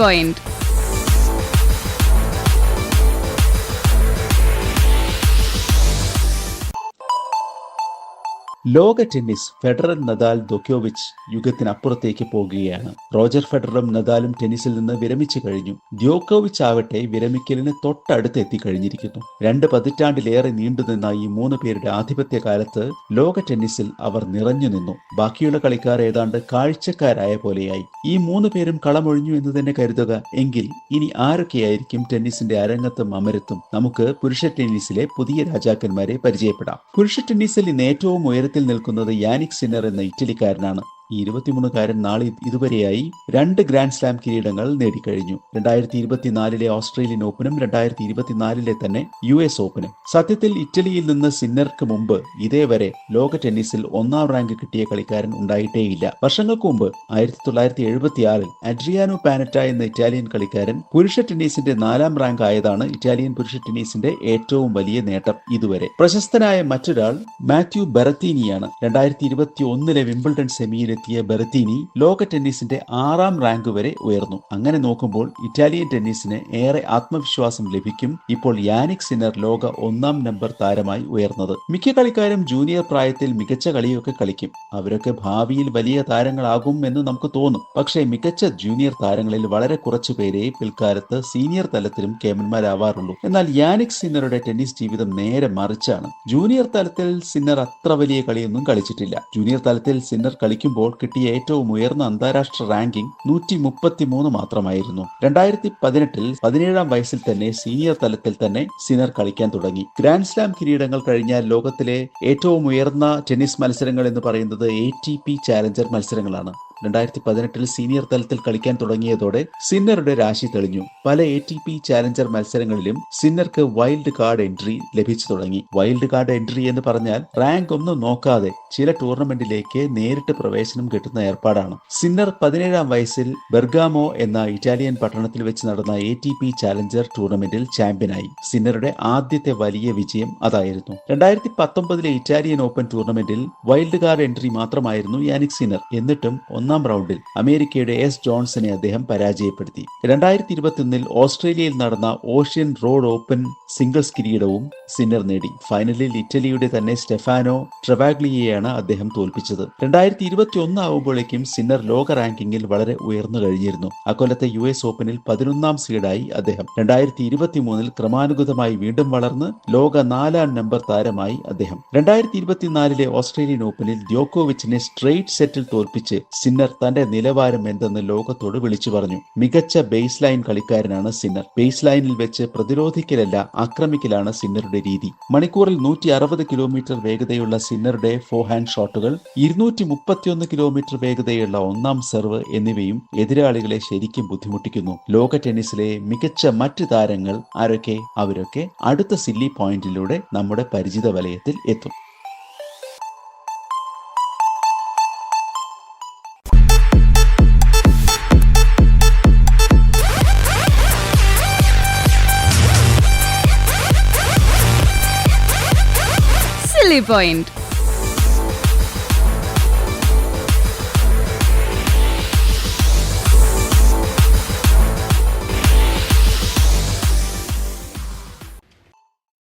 Point. ലോക tennis Federer, Nadal, ദോക്യോവിച്ച് യുഗത്തിനപ്പുറത്തേക്ക് പോകുകയാണ്. Roger ഫെഡററും നദാലും ടെന്നീസിൽ നിന്ന് വിരമിച്ചു കഴിഞ്ഞു. ദ്യോക്കോവിച്ച് ആവട്ടെ വിരമിക്കലിന് തൊട്ടടുത്ത് എത്തിക്കഴിഞ്ഞിരിക്കുന്നു. 2 പതിറ്റാണ്ടിലേറെ നീണ്ടുനിന്ന ഈ 3 പേരുടെ ആധിപത്യ കാലത്ത് ലോക ടെന്നീസിൽ അവർ നിറഞ്ഞു നിന്നു. ബാക്കിയുള്ള കളിക്കാർ ഏതാണ്ട് കാഴ്ചക്കാരായ പോലെയായി. ഈ 3 പേരും കളമൊഴിഞ്ഞു എന്ന് തന്നെ കരുതുക. എങ്കിൽ ഇനി ആരൊക്കെയായിരിക്കും ടെന്നീസിന്റെ അരങ്ങത്തും അമരത്തും? നമുക്ക് പുരുഷ ടെന്നീസിലെ പുതിയ രാജാക്കന്മാരെ പരിചയപ്പെടാം. പുരുഷ ടെന്നീസിൽ ഇന്ന് ഏറ്റവും ഉയരത്തിൽ നിൽക്കുന്നത് യാനിക് സിന്നർ എന്ന ഇറ്റലിക്കാരനാണ്. ഈ 23-കാരൻ നാളെ ഇതുവരെയായി 2 ഗ്രാൻഡ് സ്ലാം കിരീടങ്ങൾ നേടിക്കഴിഞ്ഞു. 2024 ഓസ്ട്രേലിയൻ ഓപ്പണും 2024 തന്നെ US ഓപ്പണും. സത്യത്തിൽ ഇറ്റലിയിൽ നിന്ന് സിന്നർക്ക് മുമ്പ് ഇതേവരെ ലോക ടെന്നീസിൽ 1-ാം റാങ്ക് കിട്ടിയ കളിക്കാരൻ ഉണ്ടായിട്ടേയില്ല. വർഷങ്ങൾക്ക് മുമ്പ് 1976 അഡ്രിയാനോ പാനറ്റ എന്ന ഇറ്റാലിയൻ കളിക്കാരൻ പുരുഷ ടെന്നീസിന്റെ 4-ാം റാങ്ക് ആയതാണ് ഇറ്റാലിയൻ പുരുഷ ടെന്നീസിന്റെ ഏറ്റവും വലിയ നേട്ടം ഇതുവരെ. പ്രശസ്തനായ മറ്റൊരാൾ മാത്യു ബെറത്തീനിയാണ്. 2021 വിംബിൾഡൺ സെമിയിൽ എത്തിയ ബെറത്തീനി ലോക ടെന്നീസിന്റെ 6-ാം റാങ്ക് വരെ ഉയർന്നു. അങ്ങനെ നോക്കുമ്പോൾ ഇറ്റാലിയൻ ടെന്നീസിന് ഏറെ ആത്മവിശ്വാസം ലഭിക്കും ഇപ്പോൾ യാനിക് സിന്നർ ലോക 1-ാം നമ്പർ താരമായി ഉയർന്നത്. മിക്ക കളിക്കാരും ജൂനിയർ പ്രായത്തിൽ മികച്ച കളിയൊക്കെ കളിക്കും. അവരൊക്കെ ഭാവിയിൽ വലിയ താരങ്ങളാകും എന്ന് നമുക്ക് തോന്നും. പക്ഷേ മികച്ച ജൂനിയർ താരങ്ങളിൽ വളരെ കുറച്ചു പേരെ പിൽക്കാലത്ത് സീനിയർ തലത്തിലും കേമന്മാരാവാറുള്ളൂ. എന്നാൽ യാനിക് സിന്നറുടെ ടെന്നീസ് ജീവിതം നേരെ മറിച്ചാണ്. ജൂനിയർ തലത്തിൽ സിന്നർ അത്ര വലിയ കളിയൊന്നും കളിച്ചിട്ടില്ല. ജൂനിയർ തലത്തിൽ സിന്നർ കളിക്കുമ്പോൾ കിട്ടിയ ഏറ്റവും ഉയർന്ന അന്താരാഷ്ട്ര റാങ്കിംഗ് 133 മാത്രമായിരുന്നു. 2018 17-ാം വയസ്സിൽ തന്നെ സീനിയർ തലത്തിൽ തന്നെ സിന്നർ കളിക്കാൻ തുടങ്ങി. ഗ്രാൻഡ് സ്ലാം കിരീടങ്ങൾ കഴിഞ്ഞാൽ ലോകത്തിലെ ഏറ്റവും ഉയർന്ന ടെന്നീസ് മത്സരങ്ങൾ എന്ന് പറയുന്നത് ATP ചാലഞ്ചർ മത്സരങ്ങളാണ്. 2018 സീനിയർ തലത്തിൽ കളിക്കാൻ തുടങ്ങിയതോടെ സിന്നറുടെ രാശി തെളിഞ്ഞു. പല ATP ചാലഞ്ചർ മത്സരങ്ങളിലും സിന്നർക്ക് വൈൽഡ് കാർഡ് എൻട്രി ലഭിച്ചു തുടങ്ങി. വൈൽഡ് കാർഡ് എൻട്രി എന്ന് പറഞ്ഞാൽ റാങ്ക് ഒന്നും നോക്കാതെ ചില ടൂർണമെന്റിലേക്ക് നേരിട്ട് പ്രവേശനം കിട്ടുന്ന ഏർപ്പാടാണ്. സിന്നർ 17-ാം വയസ്സിൽ ബെർഗാമോ എന്ന ഇറ്റാലിയൻ പട്ടണത്തിൽ വെച്ച് നടന്ന ATP ചാലഞ്ചർ ടൂർണമെന്റിൽ ചാമ്പ്യനായി. സിന്നറുടെ ആദ്യത്തെ വലിയ വിജയം അതായിരുന്നു. 2019 ഇറ്റാലിയൻ ഓപ്പൺ ടൂർണമെന്റിൽ വൈൽഡ് കാർഡ് എൻട്രി മാത്രമായിരുന്നു യാനിക് സിന്നർ. എന്നിട്ടും 1-ാം റൗണ്ടിൽ അമേരിക്കയുടെ എസ് ജോൺസനെ അദ്ദേഹം പരാജയപ്പെടുത്തി. 2021 ഓസ്ട്രേലിയയിൽ നടന്ന ഓഷ്യൻ റോഡ് ഓപ്പൺ സിംഗിൾസ് കിരീടവും സിന്നർ നേടി. ഫൈനലിൽ ഇറ്റലിയുടെ തന്നെ സ്റ്റെഫാനോ ട്രെവാഗ്ലിയെയാണ് അദ്ദേഹം തോൽപ്പിച്ചത്. 2021 ആവുമ്പോഴേക്കും സിന്നർ ലോക റാങ്കിങ്ങിൽ വളരെ ഉയർന്നു കഴിഞ്ഞിരുന്നു. അക്കൊല്ലത്തെ US ഓപ്പണിൽ 11-ാം സീഡായി അദ്ദേഹം. 2023 ക്രമാനുഗതമായി വീണ്ടും വളർന്ന് ലോക 4-ാം നമ്പർ താരമായി അദ്ദേഹം. 2024 ഓസ്ട്രേലിയൻ ഓപ്പണിൽ ദ്യോക്കോവിച്ചിനെ സ്ട്രെയിറ്റ് സെറ്റിൽ തോൽപ്പിച്ച് സിന്നർ തന്റെ നിലവാരം എന്തെന്ന് ലോകത്തോട് വിളിച്ചു പറഞ്ഞു. മികച്ച ബേസ് ലൈൻ കളിക്കാരനാണ് സിന്നർ. ബേസ് ലൈനിൽ വെച്ച് പ്രതിരോധിക്കലല്ല ആക്രമിക്കലാണ് സിന്നറുടെ രീതി. മണിക്കൂറിൽ 160 കിലോമീറ്റർ വേഗതയുള്ള സിന്നറുടെ ഫോർഹാൻഡ് ഷോട്ടുകൾ, 231 കിലോമീറ്റർ വേഗതയുള്ള 1-ാം സെർവ് എന്നിവയും എതിരാളികളെ ശരിക്കും ബുദ്ധിമുട്ടിക്കുന്നു. ലോക ടെന്നീസിലെ മികച്ച മറ്റ് താരങ്ങൾ ആരൊക്കെ? അവരൊക്കെ അടുത്ത സില്ലി പോയിന്റിലൂടെ നമ്മുടെ പരിചിത വലയത്തിൽ എത്തും. Silly Point.